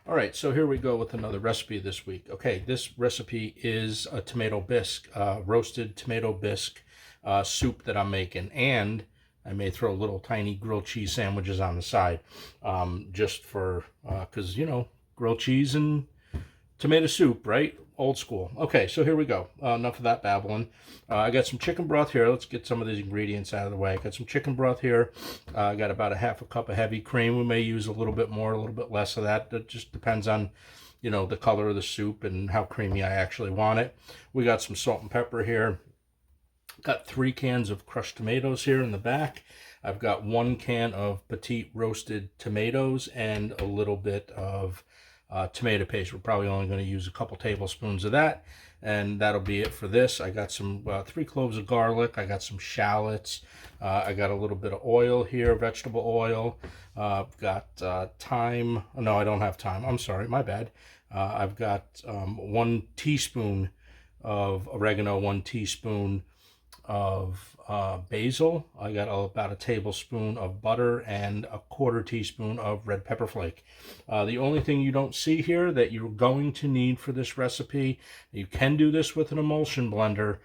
All right, so here we go with another recipe this week. Okay, this recipe is a tomato bisque, roasted tomato bisque soup that I'm making. And I may throw little tiny grilled cheese sandwiches on the side just for, because, you know, grilled cheese and tomato soup, right? Old school. Okay, so here we go. Enough of that babbling. I got some chicken broth here. Let's get some of these ingredients out of the way. I got some chicken broth here. I got about a half a cup of heavy cream. We may use a little bit more, a little bit less of that. That just depends on, you know, the color of the soup and how creamy I actually want it. We got some salt and pepper here. Got 3 cans of crushed tomatoes here in the back. I've got 1 can of petite roasted tomatoes and a little bit of tomato paste. We're probably only going to use a couple tablespoons of that, and that'll be it for this. I got some 3 cloves of garlic. I got some shallots. I got a little bit of oil here, vegetable oil. I've got thyme. No, I don't have thyme. I'm sorry, my bad. I've got 1 teaspoon of oregano, 1 teaspoon of basil. I got about a tablespoon of butter and a 1/4 teaspoon of red pepper flake. The only thing you don't see here that you're going to need for this recipe, you can do this with an emulsion blender,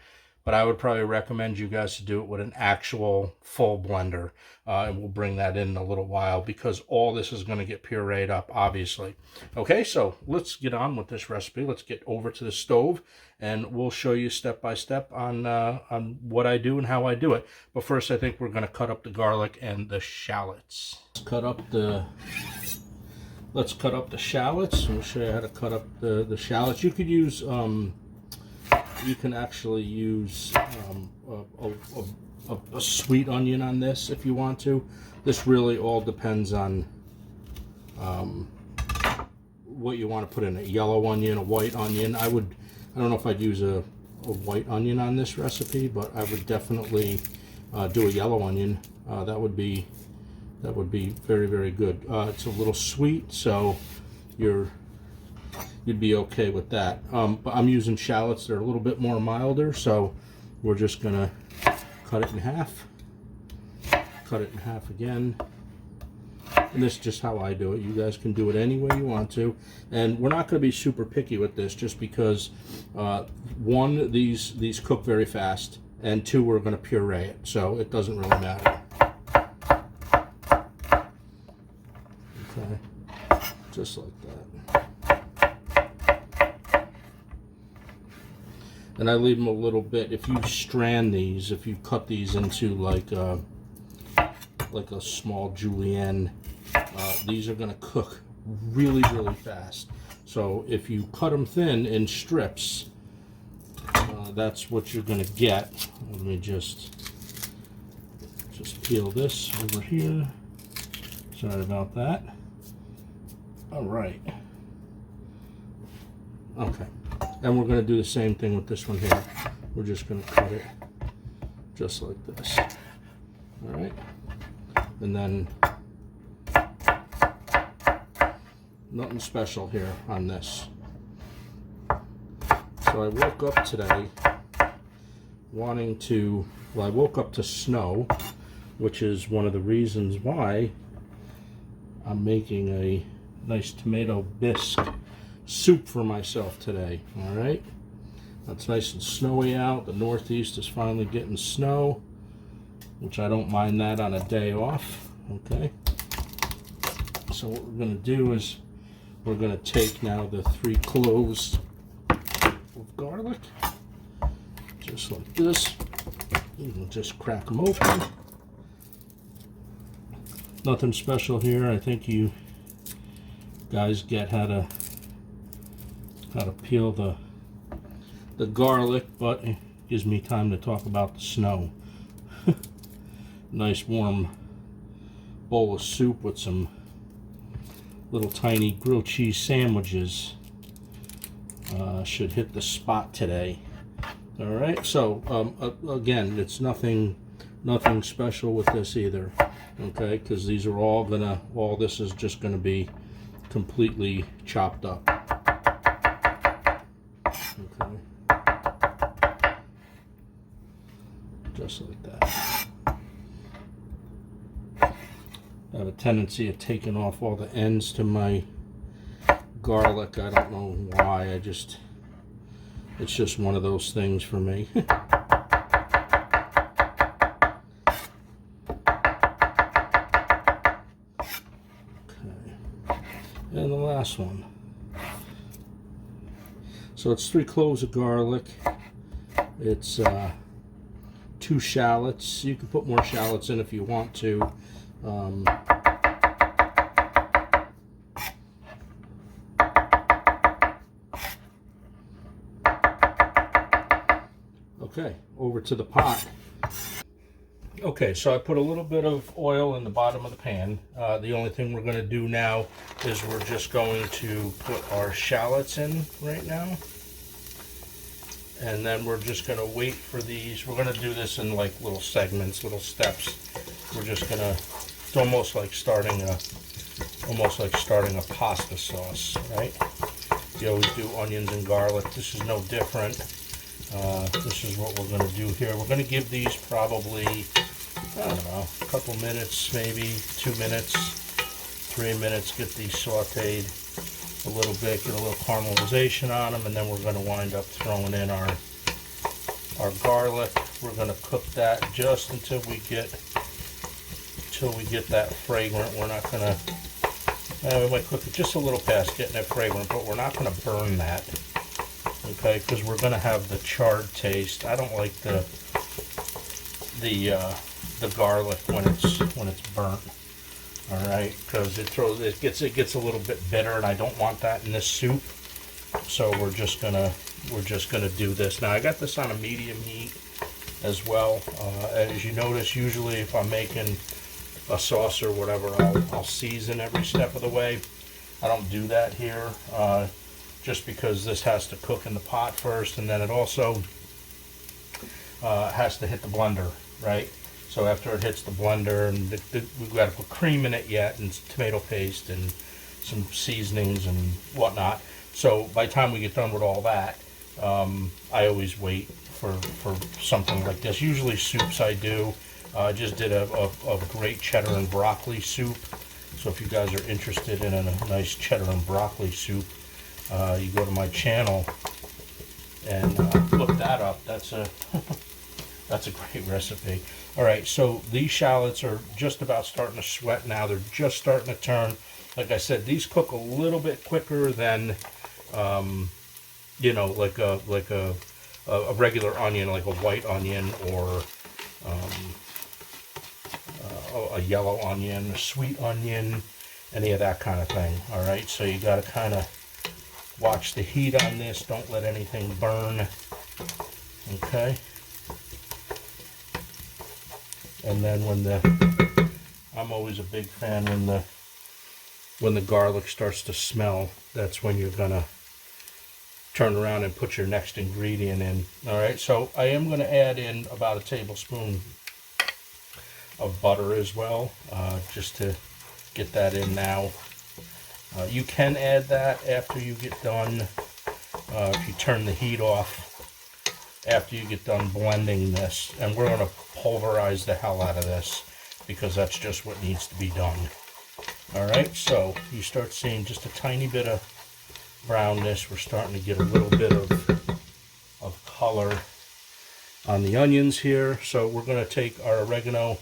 but I would probably recommend you guys to do it with an actual full blender. And we'll bring that in a little while because all this is going to get pureed up, obviously. Okay, so let's get on with this recipe. Let's get over to the stove and we'll show you step by step on what I do and how I do it. But first, I think we're going to cut up the garlic and the shallots. Let's cut up the shallots. I'll show you how to cut up the shallots. You could use you can actually use a sweet onion on this if you want to. This really all depends on what you want to put in. A yellow onion, a white onion. I don't know if I'd use a white onion on this recipe, but I would definitely do a yellow onion. That would be very, very good. It's a little sweet, so you'd be okay with that. But I'm using shallots. They're a little bit more milder, so we're just gonna cut it in half. Cut it in half again. And this is just how I do it. You guys can do it any way you want to. And we're not gonna be super picky with this just because 1, these cook very fast, and 2, we're gonna puree it. So it doesn't really matter. Okay, just like that. And I leave them a little bit. If you strand these, if you cut these into like a small julienne, these are going to cook really, really fast. So if you cut them thin in strips, that's what you're going to get. Let me just peel this over here. Sorry about that. All right. Okay. And we're going to do the same thing with this one here. We're just going to cut it just like this. All right. And then nothing special here on this. So I woke up today wanting to, well, I woke up to snow, which is one of the reasons why I'm making a nice tomato bisque soup for myself today. All right, it's nice and snowy out. The Northeast is finally getting snow, which I don't mind that on a day off. Okay, so what we're going to do is we're going to take now the 3 cloves of garlic, just like this. We'll just crack them open. Nothing special here. I think you guys get how to peel the garlic, but it gives me time to talk about the snow. Nice warm bowl of soup with some little tiny grilled cheese sandwiches should hit the spot today. All right, so again, it's nothing special with this either. Okay, because these are all this is just gonna be completely chopped up. Okay, just like that. I have a tendency of taking off all the ends to my garlic. I don't know why. It's just one of those things for me. And the last one. So it's 3 cloves of garlic. It's 2 shallots. You can put more shallots in if you want to. Okay, over to the pot. Okay, so I put a little bit of oil in the bottom of the pan. The only thing we're going to do now is we're just going to put our shallots in right now. And then we're just going to wait for these. We're going to do this in like little segments, little steps. We're just going to, it's almost like starting a pasta sauce, right? You always do onions and garlic. This is no different. This is what we're going to do here. We're going to give these probably, I don't know, a couple minutes, maybe 2 minutes, 3 minutes, get these sauteed a little bit, get a little caramelization on them, and then we're going to wind up throwing in our garlic. We're going to cook that just until we get that fragrant. We're not going to, we might cook it just a little past getting it fragrant, but we're not going to burn that. Okay, because we're going to have the charred taste. I don't like the garlic when it's burnt. All right, because it gets a little bit bitter, and I don't want that in this soup. So we're just gonna do this. Now I got this on a medium heat as well. As you notice, usually if I'm making a sauce or whatever, I'll season every step of the way. I don't do that here. Just because this has to cook in the pot first, and then it also has to hit the blender, right? So after it hits the blender, and we've got to put cream in it yet, and tomato paste, and some seasonings and whatnot. So by the time we get done with all that, I always wait for something like this. Usually soups I do. I just did a great cheddar and broccoli soup. So if you guys are interested in a nice cheddar and broccoli soup, you go to my channel and look that up. That's a great recipe. All right, so these shallots are just about starting to sweat now. They're just starting to turn. Like I said, these cook a little bit quicker than you know, like a regular onion, like a white onion, or a yellow onion, a sweet onion, any of that kind of thing. All right, so you got to kind of watch the heat on this. Don't let anything burn. Okay. And then I'm always a big fan when the garlic starts to smell. That's when you're gonna turn around and put your next ingredient in. All right. So I am gonna add in about a tablespoon of butter as well, just to get that in now. You can add that after you get done, if you turn the heat off after you get done blending this. And we're going to pulverize the hell out of this because that's just what needs to be done. Alright, so you start seeing just a tiny bit of brownness. We're starting to get a little bit of color on the onions here. So we're going to take our oregano.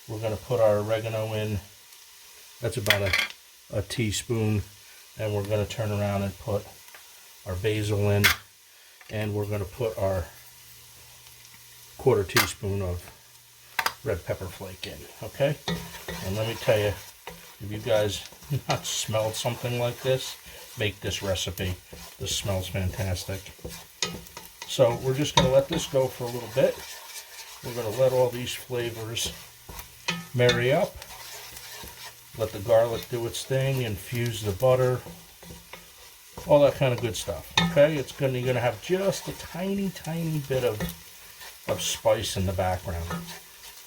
We're going to put our oregano in. That's about a teaspoon, and we're going to turn around and put our basil in, and we're going to put our 1/4 teaspoon of red pepper flake in. Okay, and let me tell you, if you guys not smelled something like this, make this recipe. This smells fantastic. So we're just going to let this go for a little bit. We're going to let all these flavors marry up. Let the garlic do its thing, infuse the butter, all that kind of good stuff. Okay, you're going to have just a tiny bit of spice in the background.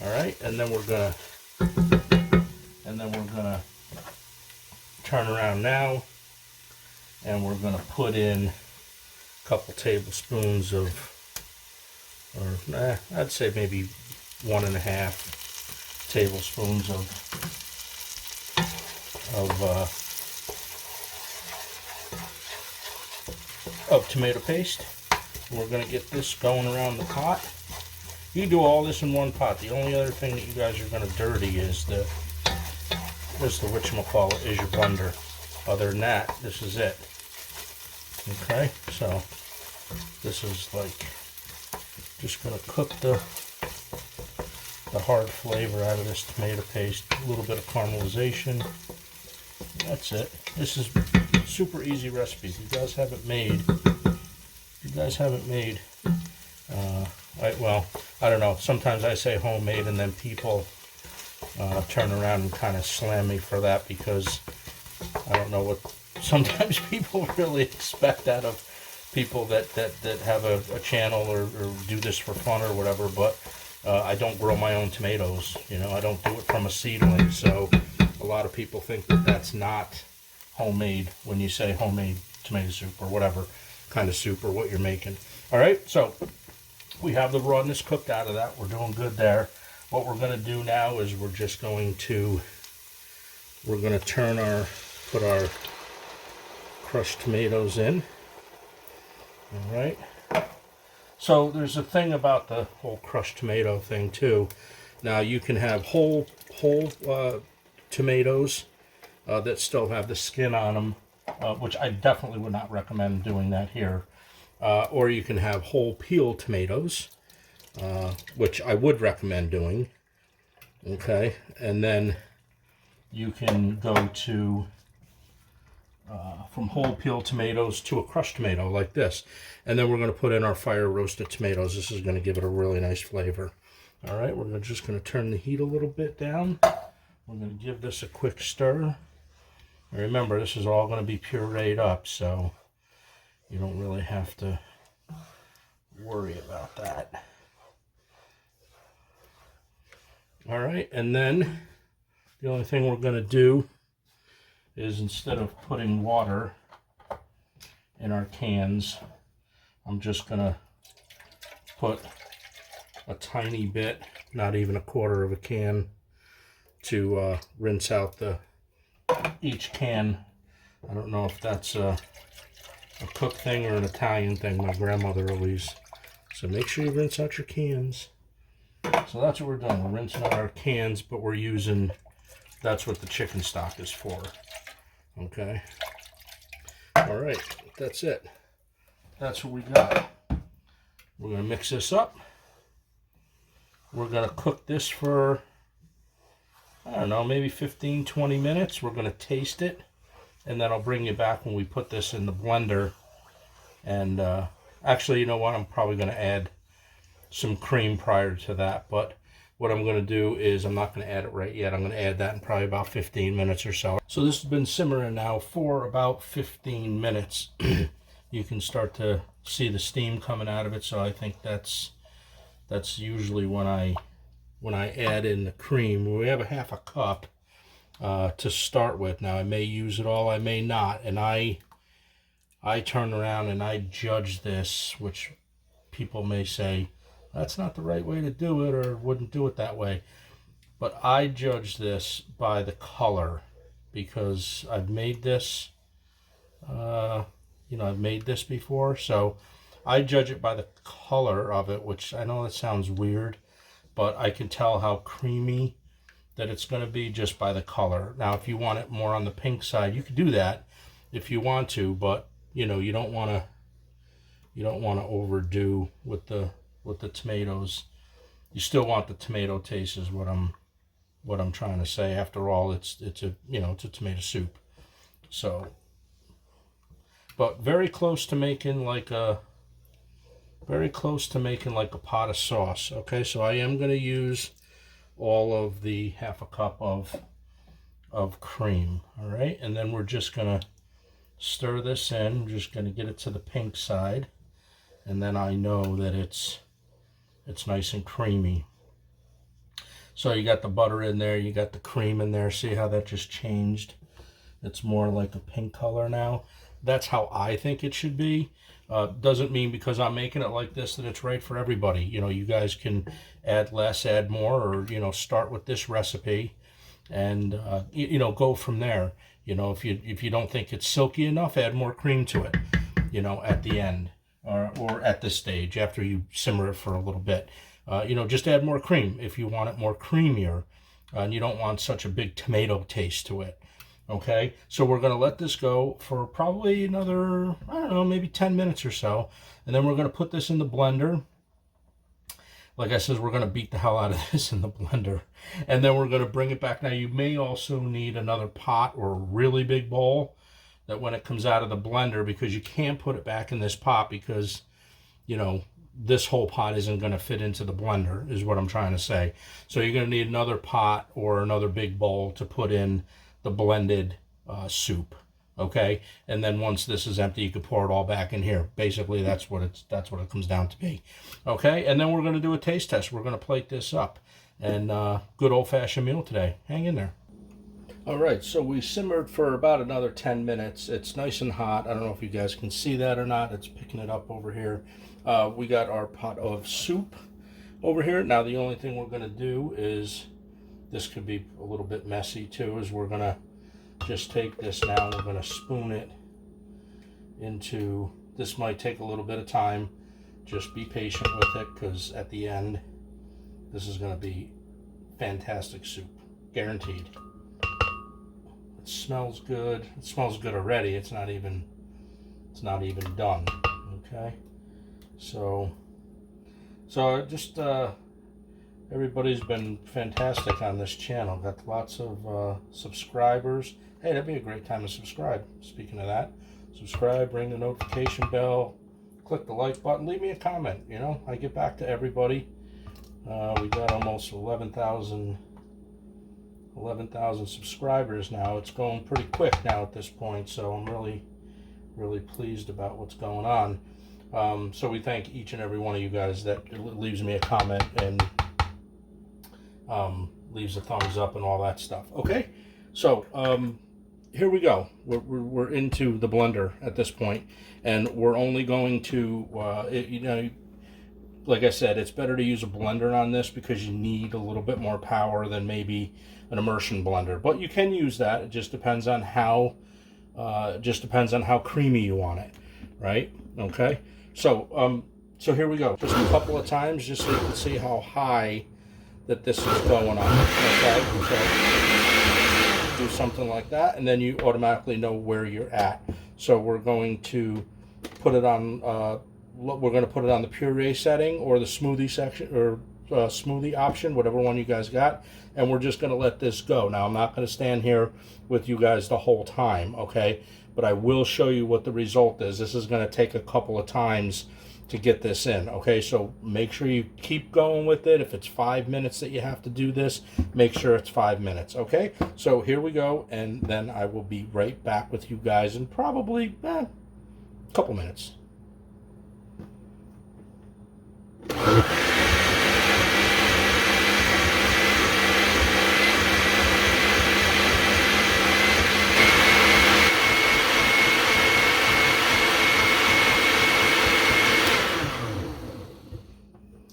All right, and then we're gonna turn around now, and we're gonna put in a couple tablespoons of, I'd say maybe 1.5 tablespoons of of tomato paste. We're going to get this going around the pot. You can do all this in one pot. The only other thing that you guys are going to dirty is the whatchamacallit, is your blender. Other than that, this is it. Okay, so this is like just going to cook the hard flavor out of this tomato paste. A little bit of caramelization. That's it. This is super easy recipe. If you guys haven't made, well, I don't know. Sometimes I say homemade, and then people turn around and kind of slam me for that, because I don't know what sometimes people really expect out of people that have a channel or do this for fun or whatever. But I don't grow my own tomatoes. You know, I don't do it from a seedling. So a lot of people think that that's not homemade when you say homemade tomato soup or whatever kind of soup or what you're making. All right, so we have the rawness cooked out of that. We're doing good there. What we're going to do now is we're going to put our crushed tomatoes in. All right. So there's a thing about the whole crushed tomato thing too. Now you can have whole tomatoes that still have the skin on them, which I definitely would not recommend doing that here. Or you can have whole peeled tomatoes, which I would recommend doing. Okay, and then you can go to from whole peeled tomatoes to a crushed tomato like this. And then we're going to put in our fire roasted tomatoes. This is going to give it a really nice flavor. All right, we're just going to turn the heat a little bit down. We're going to give this a quick stir. And remember, this is all going to be pureed up, so you don't really have to worry about that. All right, and then the only thing we're going to do is, instead of putting water in our cans, I'm just going to put a tiny bit, not even a quarter of a can, to rinse out each can. I don't know if that's a cook thing or an Italian thing. My grandmother always said, make sure you rinse out your cans. So that's what we're doing. We're rinsing out our cans, but we're using, that's what the chicken stock is for. Okay. All right, that's it. That's what we got. We're going to mix this up. We're going to cook this for, I don't know, maybe 15-20 minutes. We're going to taste it, and then I'll bring you back when we put this in the blender. And actually, you know what? I'm probably going to add some cream prior to that, but what I'm going to do is, I'm not going to add it right yet. I'm going to add that in probably about 15 minutes or so. So this has been simmering now for about 15 minutes. You can start to see the steam coming out of it, so I think that's usually when I add in the cream. We have a half a cup to start with. Now I may use it all, I may not, and I turn around and I judge this, which people may say that's not the right way to do it, or wouldn't do it that way, but I judge this by the color, because I've made this I've made this before, so I judge it by the color of it, which I know that sounds weird, but I can tell how creamy that it's going to be just by the color. Now, if you want it more on the pink side, you could do that if you want to, but you don't want to overdo with the tomatoes. You still want the tomato taste, is what I'm trying to say. After all, it's a tomato soup. So, but very close to making like a pot of sauce. Okay, so I am going to use all of the half a cup of cream. All right, and then we're just going to stir this in. We're just going to get it to the pink side, and then I know that it's nice and creamy. So you got the butter in there, you got the cream in there. See how that just changed? It's more like a pink color now. That's how I think it should be. Doesn't mean because I'm making it like this that it's right for everybody. You guys can add less, add more, or start with this recipe and go from there. If you don't think it's silky enough, add more cream to it. you know, at the end or at this stage after you simmer it for a little bit. You know, just add more cream if you want it more creamier, and you don't want such a big tomato taste to it. Okay, so we're going to let this go for probably another, I don't know, maybe 10 minutes or so, and then we're going to put this in the blender. Like I said, we're going to beat the hell out of this in the blender, and then we're going to bring it back. Now, you may also need another pot or a really big bowl that when it comes out of the blender, because you can't put it back in this pot because, you know, this whole pot isn't going to fit into the blender, is what I'm trying to say. So you're going to need another pot or another big bowl to put in the blended soup. Okay, and then once this is empty, you can pour it all back in here. Basically, that's what it comes down to be. Okay, and then we're going to do a taste test. We're going to plate this up, and good old-fashioned meal today. Hang in there. All right, so we simmered for about another 10 minutes. It's nice and hot. I don't know if you guys can see that or not. It's picking it up over here. We got our pot of soup over here. Now, the only thing we're going to do is, this could be a little bit messy too, is we're going to just take this now, we're going to spoon it into, this might take a little bit of time. Just be patient with it, because at the end, this is going to be fantastic soup. Guaranteed. It smells good. It smells good already. It's not even done. Okay. So just everybody's been fantastic on this channel. Got lots of subscribers. Hey, that'd be a great time to subscribe. Speaking of that, subscribe, ring the notification bell, click the like button, leave me a comment. You know, I get back to everybody. We got almost 11,000 subscribers now. It's going pretty quick now at this point, so I'm really pleased about what's going on. So we thank each and every one of you guys that leaves me a comment and leaves a thumbs up and all that stuff. Okay, so here we go. We're into the blender at this point, and we're only going to, you know, like I said, it's better to use a blender on this because you need a little bit more power than maybe an immersion blender. But you can use that. It just depends on how, creamy you want it, right? Okay. So so here we go. Just a couple of times, just so you can see how high that this is going on. Okay. So do something like that, and then you automatically know where you're at. So we're going to put it on. We're going to put it on the puree setting or the smoothie section or smoothie option, whatever one you guys got, and we're just going to let this go. Now, I'm not going to stand here with you guys the whole time, okay? But I will show you what the result is. This is going to take a couple of times to get this in, okay? So make sure you keep going with it. If it's 5 minutes that you have to do this, make sure it's 5 minutes, okay? So here we go, and then I will be right back with you guys in probably a couple minutes.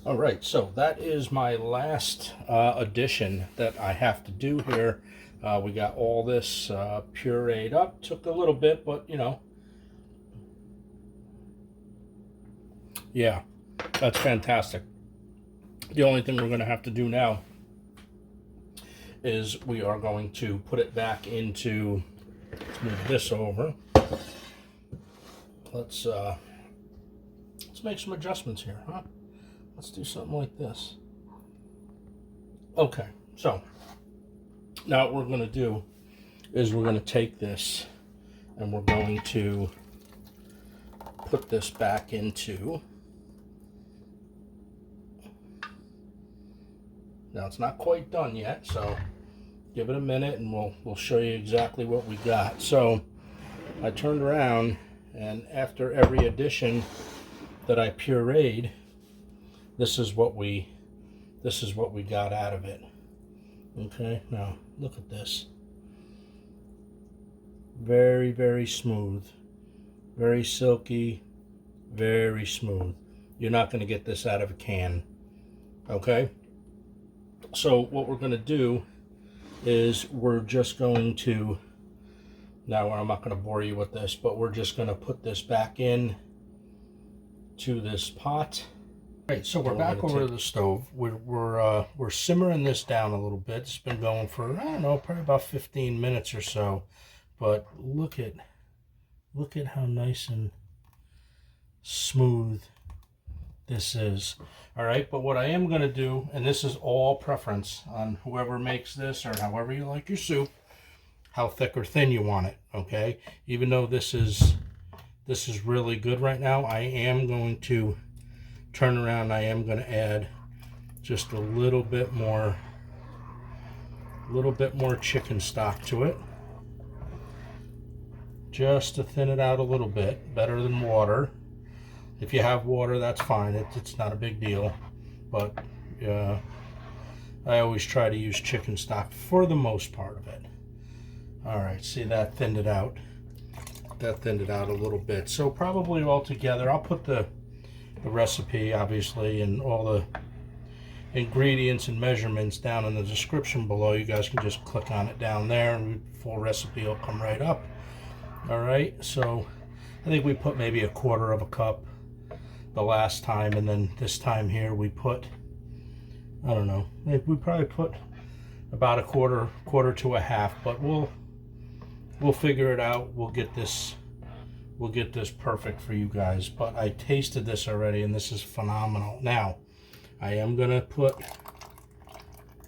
All right, so that is my last addition that I have to do here. We got all this pureed up. Took a little bit, but you know, yeah, that's fantastic. The only thing we're going to have to do now is we are going to put it back into, let's move this over. Let's make some adjustments here, huh? Let's do something like this. Okay, so now what we're going to do is we're going to take this and we're going to put this back into, now it's not quite done yet, so give it a minute and we'll show you exactly what we got. So I turned around, and after every addition that I pureed, this is what we got out of it. Okay, now look at this. Very, very smooth, very silky, very smooth. You're not going to get this out of a can. Okay, so what we're going to do is we're just going to Now I'm not going to bore you with this, but we're just going to put this back in to this pot. All right, so we're back over to the stove. We're simmering this down a little bit. It's been going for, I don't know, probably about 15 minutes or so. But look at how nice and smooth this is. All right, but what I am going to do, and this is all preference on whoever makes this or however you like your soup, how thick or thin you want it, okay? Even though this is really good right now, I am going to turn around. I am going to add just a little bit more chicken stock to it, just to thin it out a little bit, better than water. If you have water, that's fine. It's not a big deal, but I always try to use chicken stock for the most part of it. All right, see, that thinned it out. That thinned it out a little bit. So probably all together, I'll put the recipe, obviously, and all the ingredients and measurements down in the description below. You guys can just click on it down there, and the full recipe will come right up. All right, so I think we put maybe 1/4 cup the last time, and then this time here we put, I don't know, we probably put about 1/4 to 1/2, but we'll figure it out. We'll get this perfect for you guys. But I tasted this already, and this is phenomenal. Now I am gonna put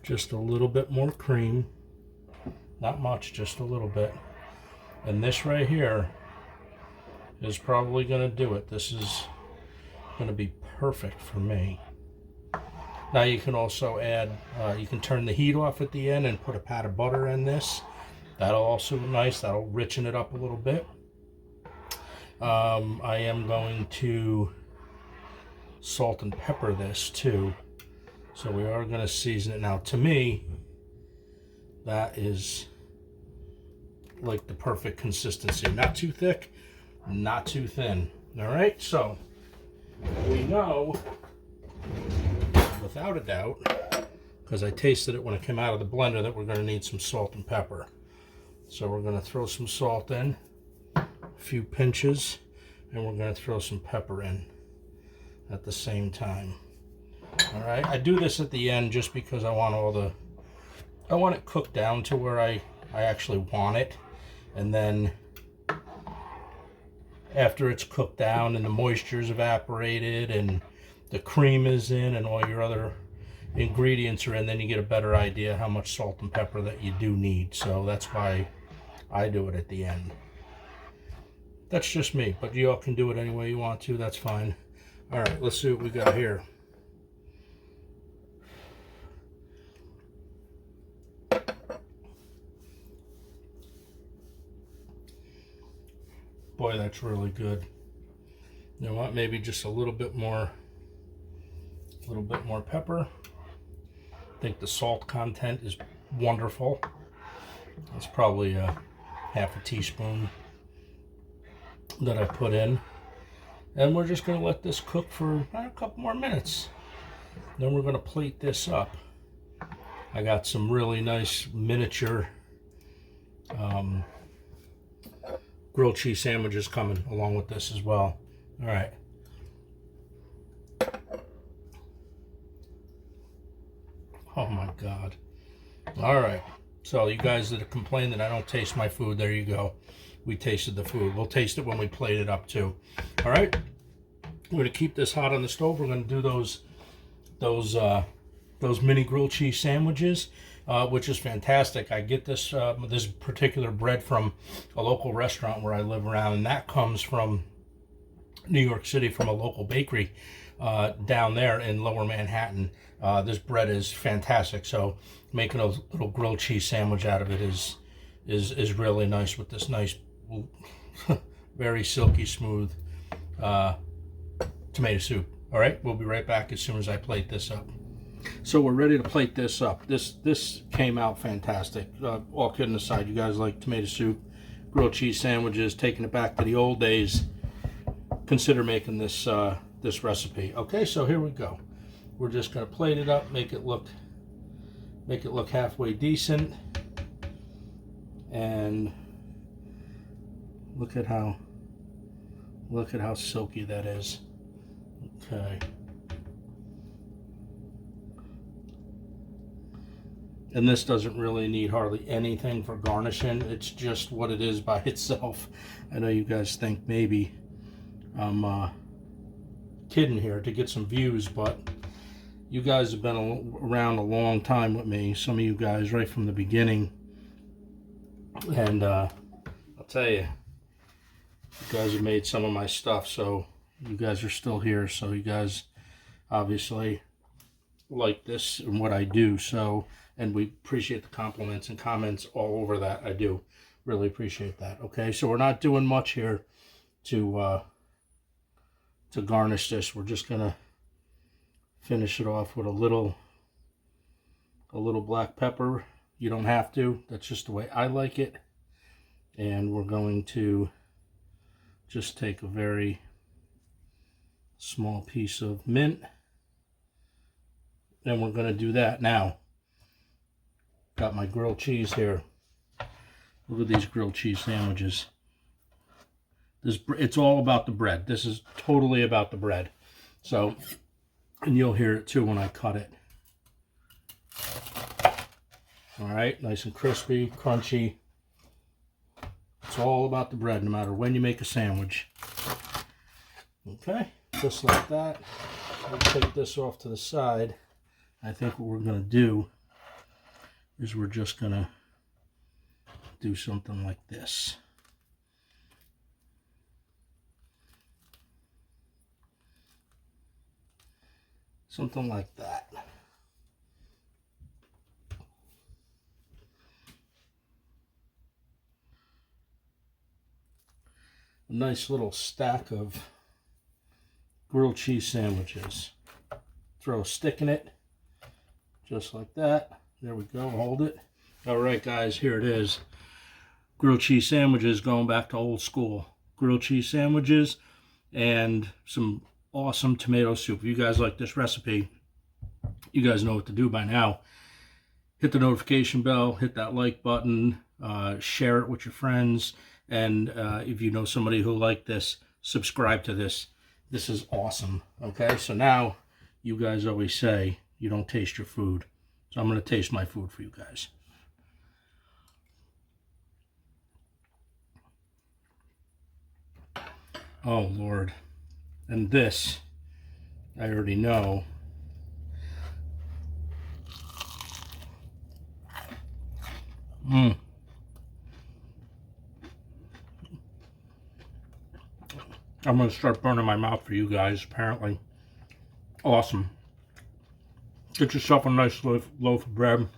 just a little bit more cream, not much, just a little bit, and this right here is probably gonna do it. This is gonna be perfect for me. Now you can also add, you can turn the heat off at the end and put a pat of butter in this. That'll also be nice. That'll richen it up a little bit. I am going to salt and pepper this too. So we are going to season it. Now to me, that is like the perfect consistency. Not too thick, not too thin. All right, so we know without a doubt, because I tasted it when it came out of the blender, that we're going to need some salt and pepper. So we're going to throw some salt in, a few pinches, and we're going to throw some pepper in at the same time. All right, I do this at the end just because I want it cooked down to where I actually want it, and then after it's cooked down and the moisture's evaporated and the cream is in and all your other ingredients are in, then you get a better idea how much salt and pepper that you do need. So that's why I do it at the end. That's just me, but you all can do it any way you want to. That's fine. All right, let's see what we got here. Boy, that's really good. You know what? Maybe just a little bit more pepper. I think the salt content is wonderful. It's probably a 1/2 teaspoon that I put in. And we're just going to let this cook for a couple more minutes. Then we're going to plate this up. I got some really nice miniature grilled cheese sandwiches coming along with this as well. All right. Oh my God. All right. So you guys that have complained that I don't taste my food, there you go. We tasted the food. We'll taste it when we plate it up too. All right. We're going to keep this hot on the stove. We're going to do those mini grilled cheese sandwiches, which is fantastic. I get this this particular bread from a local restaurant where I live around, and that comes from New York City, from a local bakery down there in Lower Manhattan. This bread is fantastic, so making a little grilled cheese sandwich out of it is really nice with this nice, very silky smooth tomato soup. All right, we'll be right back as soon as I plate this up. So we're ready to plate this up. This came out fantastic. All kidding aside, you guys like tomato soup, grilled cheese sandwiches, taking it back to the old days, consider making this this recipe. Okay, so here we go. We're just going to plate it up, make it look halfway decent, and Look at how silky that is. Okay. And this doesn't really need hardly anything for garnishing. It's just what it is by itself. I know you guys think maybe I'm kidding here to get some views, but you guys have been around a long time with me. Some of you guys right from the beginning. And I'll tell you, you guys have made some of my stuff, so you guys are still here. So you guys obviously like this and what I do. So, and we appreciate the compliments and comments all over that. I do really appreciate that. Okay, so we're not doing much here to garnish this. We're just gonna finish it off with a little black pepper. You don't have to. That's just the way I like it. And we're going to just take a very small piece of mint. And we're going to do that now. Got my grilled cheese here. Look at these grilled cheese sandwiches. It's all about the bread. This is totally about the bread. So, and you'll hear it too when I cut it. All right, nice and crispy, crunchy. It's all about the bread, no matter when you make a sandwich. Okay, just like that. We'll take this off to the side. I think what we're going to do is we're just going to do something like this. Something like that. A nice little stack of grilled cheese sandwiches. Throw a stick in it, just like that. There we go, hold it. All right, guys, here it is. Grilled cheese sandwiches, going back to old school. Grilled cheese sandwiches and some awesome tomato soup. If you guys like this recipe, you guys know what to do by now. Hit the notification bell, hit that like button, share it with your friends, and if you know somebody who liked this, subscribe to this. This is awesome. Okay, so now you guys always say you don't taste your food, so I'm going to taste my food for you guys. Oh Lord. And this I already know. I'm going to start burning my mouth for you guys, apparently. Awesome. Get yourself a nice loaf of bread.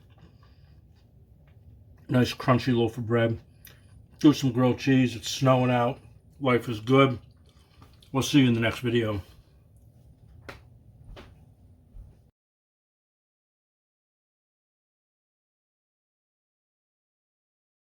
Nice crunchy loaf of bread. Do some grilled cheese. It's snowing out. Life is good. We'll see you in the next video.